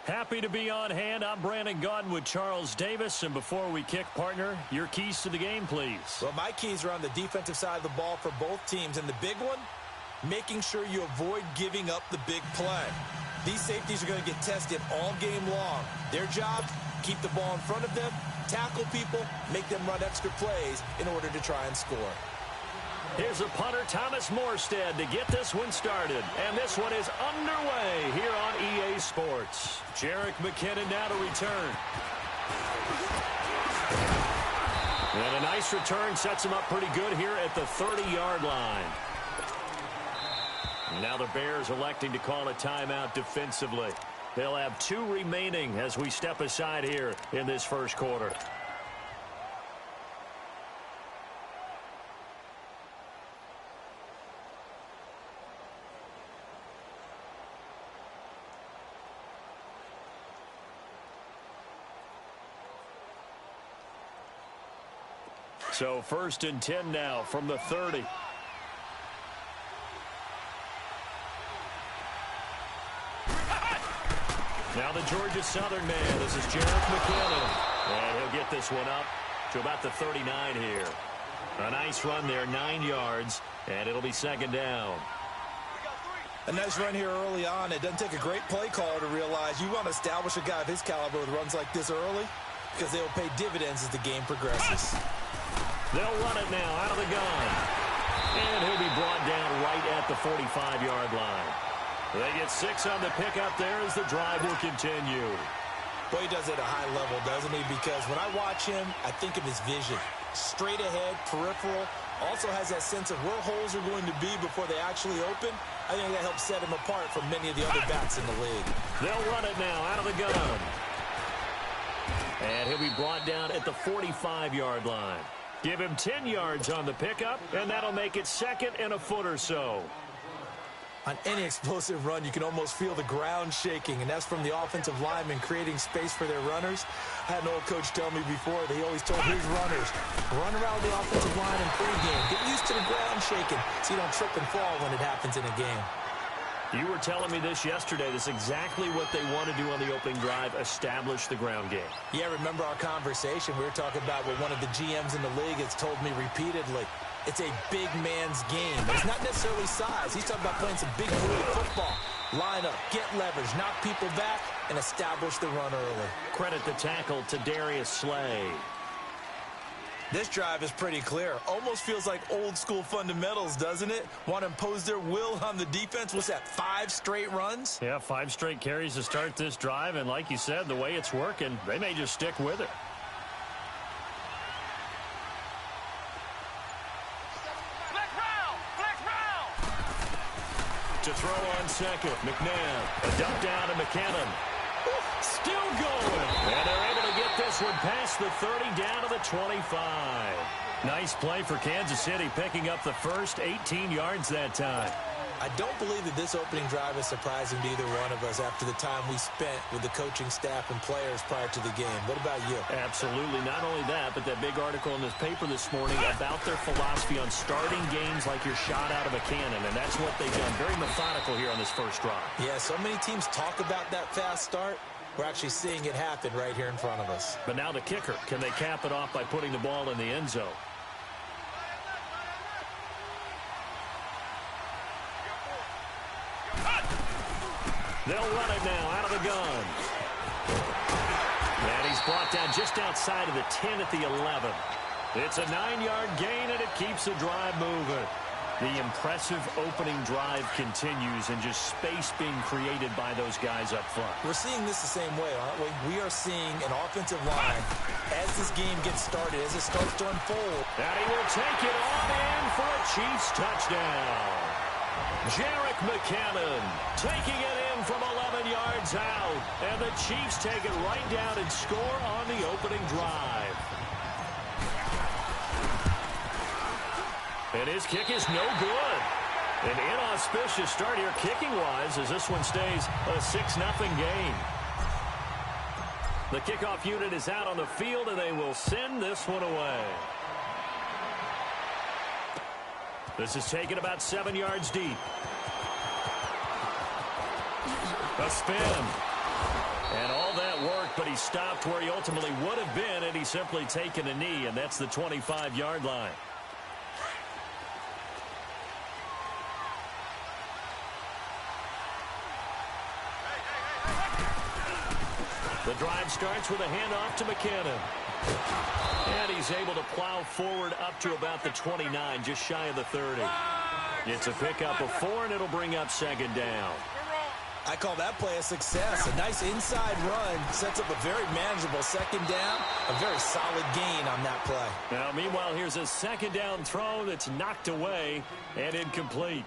Happy to be on hand. I'm Brandon Gaudin with Charles Davis. And before we kick, partner, your keys to the game, please. Well, my keys are on the defensive side of the ball for both teams. And the big one, making sure you avoid giving up the big play. These safeties are going to get tested all game long. Their job, keep the ball in front of them, tackle people, make them run extra plays in order to try and score. Here's a punter, Thomas Morstead, to get this one started. And this one is underway here on EA Sports. Jerick McKinnon now to return. And a nice return sets him up pretty good here at the 30-yard line. Now the Bears electing to call a timeout defensively. They'll have 2 remaining as we step aside here in this first quarter. So 1st and 10 now from the 30. Now the Georgia Southern man. This is Jerick McKinnon. And he'll get this one up to about the 39 here. A nice run there, 9 yards, and it'll be 2nd down. A nice run here early on. It doesn't take a great play caller to realize you want to establish a guy of his caliber with runs like this early because they'll pay dividends as the game progresses. They'll run it now out of the gun. And he'll be brought down right at the 45-yard line. They get 6 on the pickup there as the drive will continue. Boy, he does it at a high level, doesn't he? Because when I watch him, I think of his vision. Straight ahead, peripheral. Also has that sense of where holes are going to be before they actually open. I think that helps set him apart from many of the other backs in the league. They'll run it now out of the gun. And he'll be brought down at the 45-yard line. Give him 10 yards on the pickup, and that'll make it 2nd and a foot or so. On any explosive run, you can almost feel the ground shaking, and that's from the offensive linemen creating space for their runners. I had an old coach tell me before that he always told his runners, run around the offensive line in pregame. Get used to the ground shaking so you don't trip and fall when it happens in a game. You were telling me this yesterday. This is exactly what they want to do on the opening drive, establish the ground game. Yeah, remember our conversation? We were talking about what one of the GMs in the league has told me repeatedly. It's a big man's game. It's not necessarily size. He's talking about playing some big boy football. Line up, get leverage, knock people back, and establish the run early. Credit the tackle to Darius Slay. This drive is pretty clear. Almost feels like old school fundamentals, doesn't it? Want to impose their will on the defense. What's that, 5 straight runs? Yeah, 5 straight carries to start this drive. And like you said, the way it's working, they may just stick with it. To throw on second, McNabb. A dump down to McKinnon. Still going. And they're able to get this one past the 30 down to the 25. Nice play for Kansas City, picking up the first 18 yards that time. I don't believe that this opening drive is surprising to either one of us after the time we spent with the coaching staff and players prior to the game. What about you? Absolutely. Not only that, but that big article in this paper this morning about their philosophy on starting games like you're shot out of a cannon, and that's what they've done. Very methodical here on this first drive. Yeah, so many teams talk about that fast start. We're actually seeing it happen right here in front of us. But now the kicker. Can they cap it off by putting the ball in the end zone? They'll run it now out of the gun. And he's brought down just outside of the 10 at the 11. It's a 9-yard gain, and it keeps the drive moving. The impressive opening drive continues, and just space being created by those guys up front. We're seeing this the same way, aren't we? We are seeing an offensive line as this game gets started, as it starts to unfold. And he will take it on in for a Chiefs touchdown. Jerick McKinnon taking it in from 11 yards out. And the Chiefs take it right down and score on the opening drive. And his kick is no good. An inauspicious start here kicking-wise as this one stays a 6-0 game. The kickoff unit is out on the field, and they will send this one away. This is taken about 7 yards deep. A spin. And all that worked, but he stopped where he ultimately would have been, and he's simply taken a knee, and that's the 25-yard line. The drive starts with a handoff to McKinnon. And he's able to plow forward up to about the 29, just shy of the 30. It's a pickup of 4, and it'll bring up second down. I call that play a success. A nice inside run sets up a very manageable second down. A very solid gain on that play. Now, meanwhile, here's a second down throw that's knocked away and incomplete.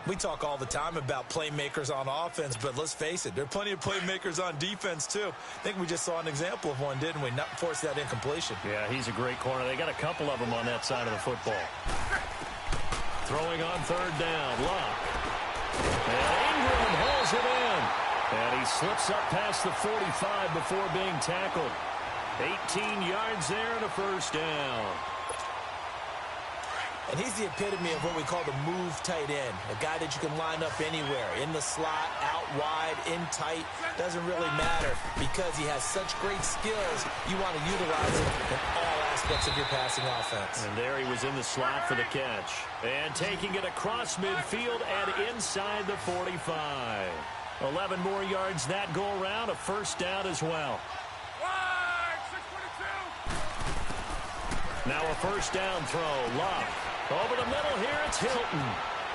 We talk all the time about playmakers on offense, but let's face it, there are plenty of playmakers on defense, too. I think we just saw an example of one, didn't we? Not force that incompletion. Yeah, he's a great corner. They got a couple of them on that side of the football. Throwing on third down, Luck. And Ingram hauls it in. And he slips up past the 45 before being tackled. 18 yards there and a first down. And he's the epitome of what we call the move tight end. A guy that you can line up anywhere. In the slot, out wide, in tight. Doesn't really matter because he has such great skills. You want to utilize him in all aspects of your passing offense. And there he was in the slot for the catch. And taking it across midfield and inside the 45. 11 more yards that go around. A first down as well. Now a first down throw. Luck. Over the middle here, it's Hilton.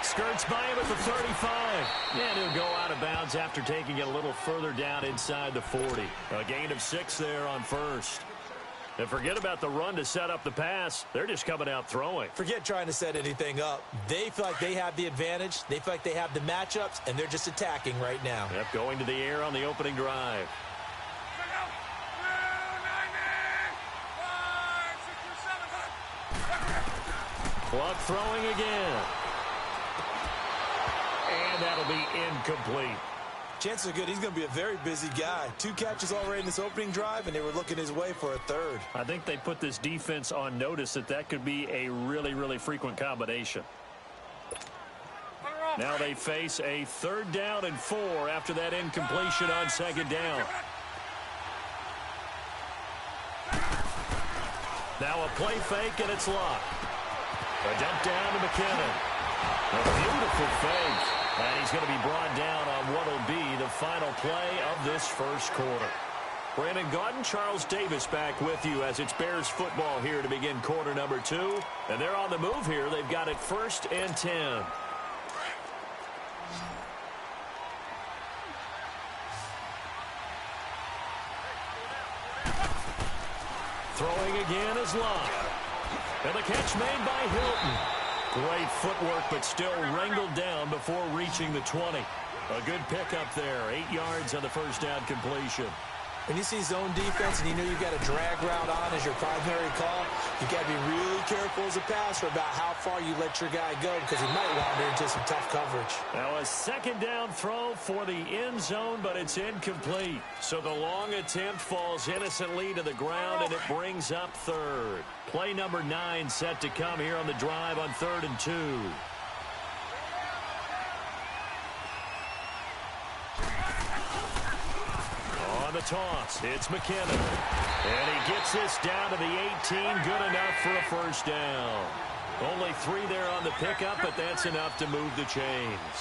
Skirts by him at the 35. And he'll go out of bounds after taking it a little further down inside the 40. A gain of 6 there on first. And forget about the run to set up the pass. They're just coming out throwing. Forget trying to set anything up. They feel like they have the advantage. They feel like they have the matchups, and they're just attacking right now. Yep, going to the air on the opening drive. Luck throwing again. And that'll be incomplete. Chances are good he's going to be a very busy guy. 2 catches already in this opening drive, and they were looking his way for a third. I think they put this defense on notice that could be a really, really frequent combination. Now they face a 3rd down and 4 after that incompletion on second down. Now a play fake, and it's Luck. A dump down to McKinnon. A beautiful fake. And he's going to be brought down on what will be the final play of this first quarter. Brandon Gaudin, Charles Davis back with you as it's Bears football here to begin quarter number 2. And they're on the move here. They've got it 1st and 10. Throwing again is Luck. And the catch made by Hilton. Great footwork, but still wrangled down before reaching the 20. A good pickup there. 8 yards on the first down completion. When you see zone defense and you know you've got a drag route on as your primary call, you've got to be really careful as a passer about how far you let your guy go because he might wander into some tough coverage. Now a second down throw for the end zone, but it's incomplete. So the long attempt falls innocently to the ground, and it brings up 3rd. Play number 9 set to come here on the drive on 3rd and 2. The toss. It's McKinnon. And he gets this down to the 18. Good enough for a first down. Only 3 there on the pickup, but that's enough to move the chains.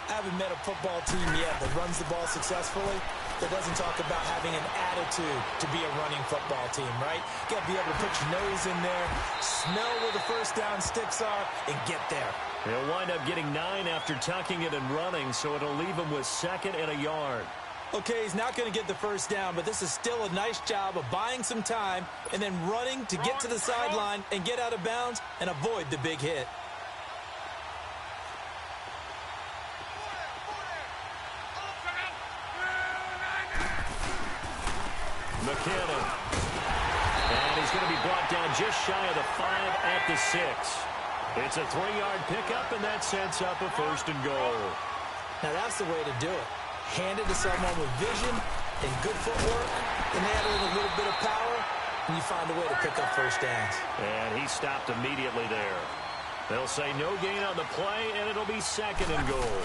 I haven't met a football team yet that runs the ball successfully that doesn't talk about having an attitude to be a running football team, right? You got to be able to put your nose in there, smell where the first down sticks are, and get there. He'll wind up getting 9 after tucking it and running, so it'll leave him with 2nd and a yard. Okay, he's not going to get the first down, but this is still a nice job of buying some time and then running to get to the sideline and get out of bounds and avoid the big hit. McKinnon. And he's going to be brought down just shy of the 5 at the 6. It's a 3-yard pickup, and that sets up a 1st and goal. Now that's the way to do it. Hand it to someone with vision and good footwork, and add in a little bit of power, and you find a way to pick up first downs. And he stopped immediately there. They'll say no gain on the play, and it'll be 2nd and goal.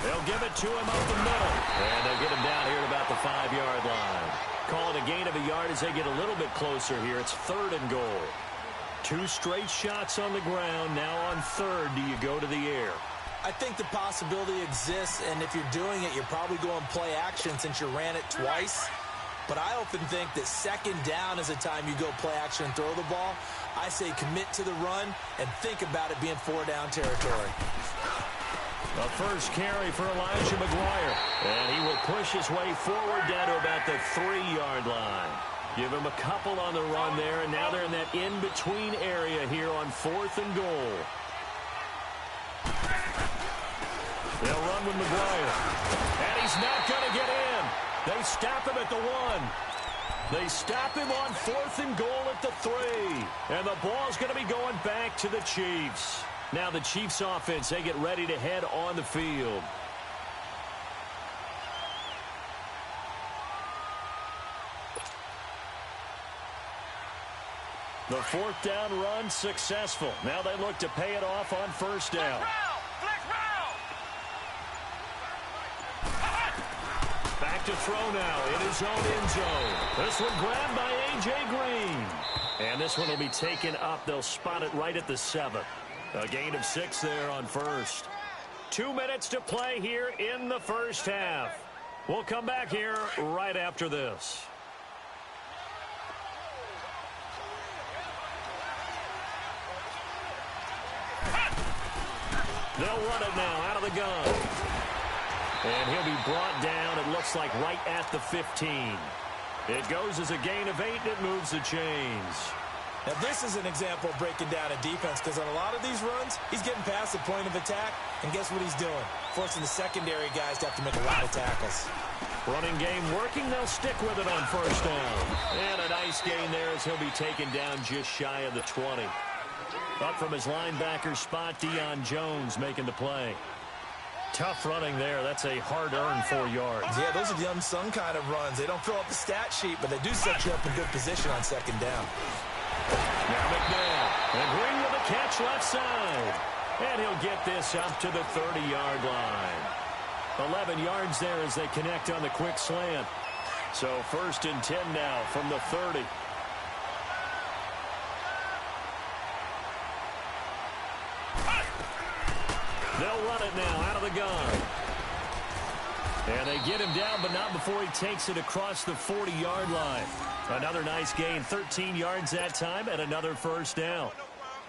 They'll give it to him up the middle. And they'll get him down here at about the 5-yard line. Call it a gain of a yard as they get a little bit closer here. It's 3rd and goal. 2 straight shots on the ground. Now on 3rd, do you go to the air? I think the possibility exists, and if you're doing it, you're probably going play action since you ran it twice. But I often think that 2nd down is a time you go play action and throw the ball. I say commit to the run and think about it being 4-down territory. The first carry for Elijah McGuire. And he will push his way forward down to about the 3-yard line. Give him a couple on the run there, and now they're in that in-between area here on 4th and goal. They'll run with McGuire. And he's not going to get in. They stop him at the 1. They stop him on 4th and goal at the 3. And the ball's going to be going back to the Chiefs. Now the Chiefs offense, they get ready to head on the field. The 4th down run successful. Now they look to pay it off on 1st down. Back to throw now in his own end zone. This one grabbed by A.J. Green. And this one will be taken up. They'll spot it right at the 7. A gain of 6 there on 1st. 2 minutes to play here in the 1st half. We'll come back here right after this. They'll run it now out of the gun. And he'll be brought down, it looks like, right at the 15. It goes as a gain of 8, and it moves the chains. Now, this is an example of breaking down a defense, because on a lot of these runs, he's getting past the point of attack, and guess what he's doing? Forcing the secondary guys to have to make a lot of tackles. Running game working, they'll stick with it on 1st down. And a nice gain there as he'll be taken down just shy of the 20. Up from his linebacker spot, Deion Jones making the play. Tough running there. That's a hard-earned 4 yards. Yeah, those are the unsung kind of runs. They don't fill up the stat sheet, but they do set you up in good position on 2nd down. Now McNabb. And Green with a catch left side. And he'll get this up to the 30-yard line. 11 yards there as they connect on the quick slant. So 1st and 10 now from the 30. They'll run it now out of the gun. And they get him down, but not before he takes it across the 40-yard line. Another nice gain, 13 yards that time, and another 1st down.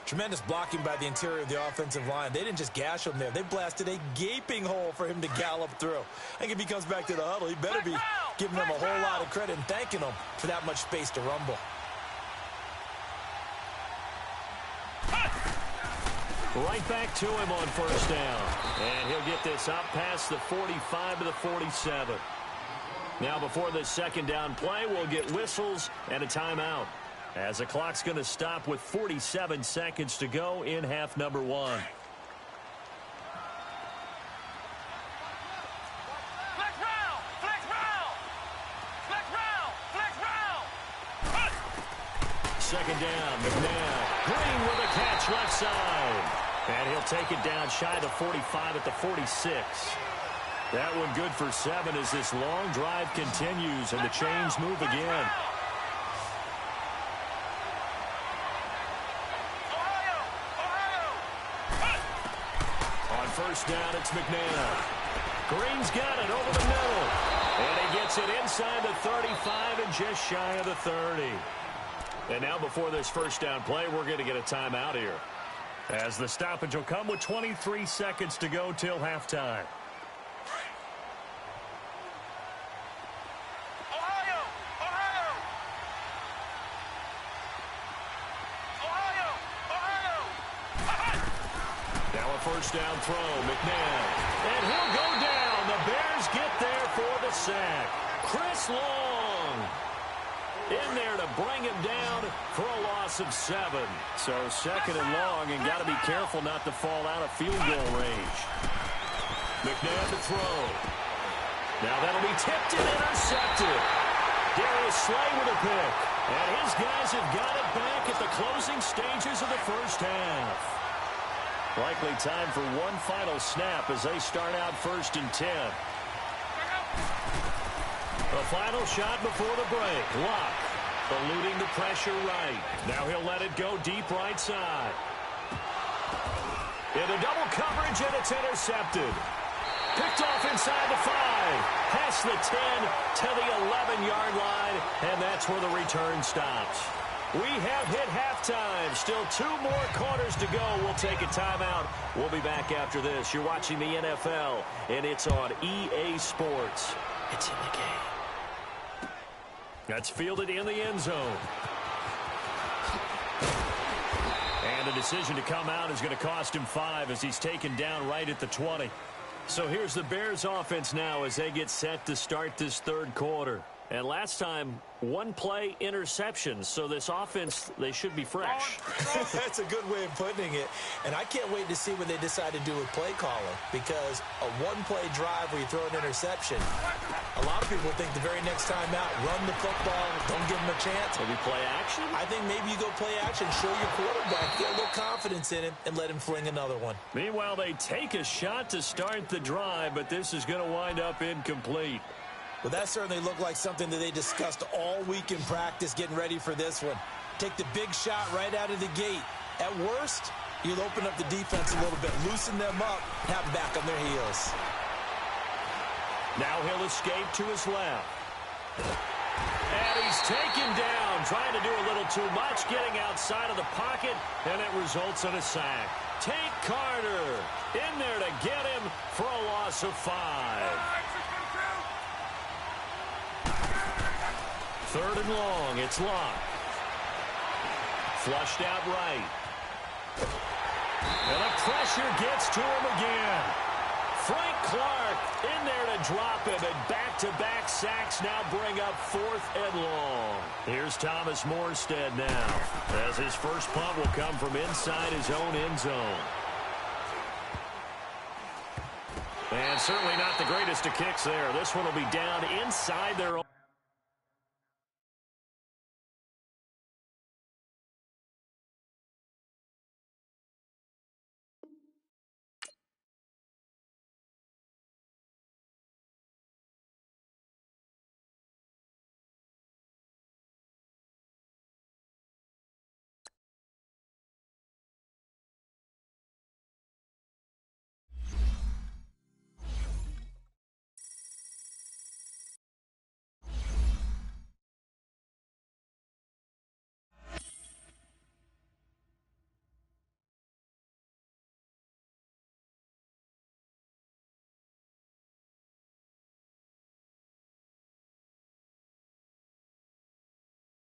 Tremendous blocking by the interior of the offensive line. They didn't just gash him there. They blasted a gaping hole for him to gallop through. I think if he comes back to the huddle, he better be giving them a whole lot of credit and thanking them for that much space to rumble. Right back to him on 1st down. And he'll get this up past the 45 to the 47. Now before this 2nd down play, we'll get whistles and a timeout, as the clock's going to stop with 47 seconds to go in half number 1. Second down, McNabb. Green with a catch left side. And he'll take it down shy of the 45 at the 46. That one good for 7 as this long drive continues and the chains move again. On 1st down, it's McNabb. Green's got it over the middle. And he gets it inside the 35 and just shy of the 30. And now before this 1st down play, we're going to get a timeout here, as the stoppage will come with 23 seconds to go till halftime. Now a 1st down throw, McNabb. And he'll go down. The Bears get there for the sack. Chris Long in there to bring him down for a loss of 7. So 2nd and long, and got to be careful not to fall out of field goal range. McNabb to throw. Now that'll be tipped and intercepted. Darius Slay with a pick. And his guys have got it back at the closing stages of the 1st half. Likely time for one final snap as they start out 1st and 10. The final shot before the break. Luck eluding the pressure right. Now he'll let it go deep right side. Into double coverage, and it's intercepted. Picked off inside the 5. Past the 10 to the 11-yard line, and that's where the return stops. We have hit halftime. Still 2 more quarters to go. We'll take a timeout. We'll be back after this. You're watching the NFL, and it's on EA Sports. It's in the game. That's fielded in the end zone. And a decision to come out is going to cost him 5 as he's taken down right at the 20. So here's the Bears offense now as they get set to start this 3rd quarter. And last time, 1 play interception. So this offense, they should be fresh. That's a good way of putting it. And I can't wait to see what they decide to do with play calling. Because a 1-play drive where you throw an interception, a lot of people think the very next time out, run the football, don't give them a chance. Maybe play action? I think maybe you go play action, show your quarterback, get a little confidence in him, and let him fling another one. Meanwhile, they take a shot to start the drive, but this is going to wind up incomplete. Well, that certainly looked like something that they discussed all week in practice, getting ready for this one. Take the big shot right out of the gate. At worst, you'll open up the defense a little bit, loosen them up, and have them back on their heels. Now he'll escape to his left. And he's taken down, trying to do a little too much, getting outside of the pocket, and it results in a sack. Tate Carter in there to get him for a loss of 5. 3rd and long, it's Luck. Flushed out right. And the pressure gets to him again. Frank Clark in there to drop him, and back-to-back sacks now bring up 4th and long. Here's Thomas Morstead now, as his first punt will come from inside his own end zone. And certainly not the greatest of kicks there. This one will be down inside their own.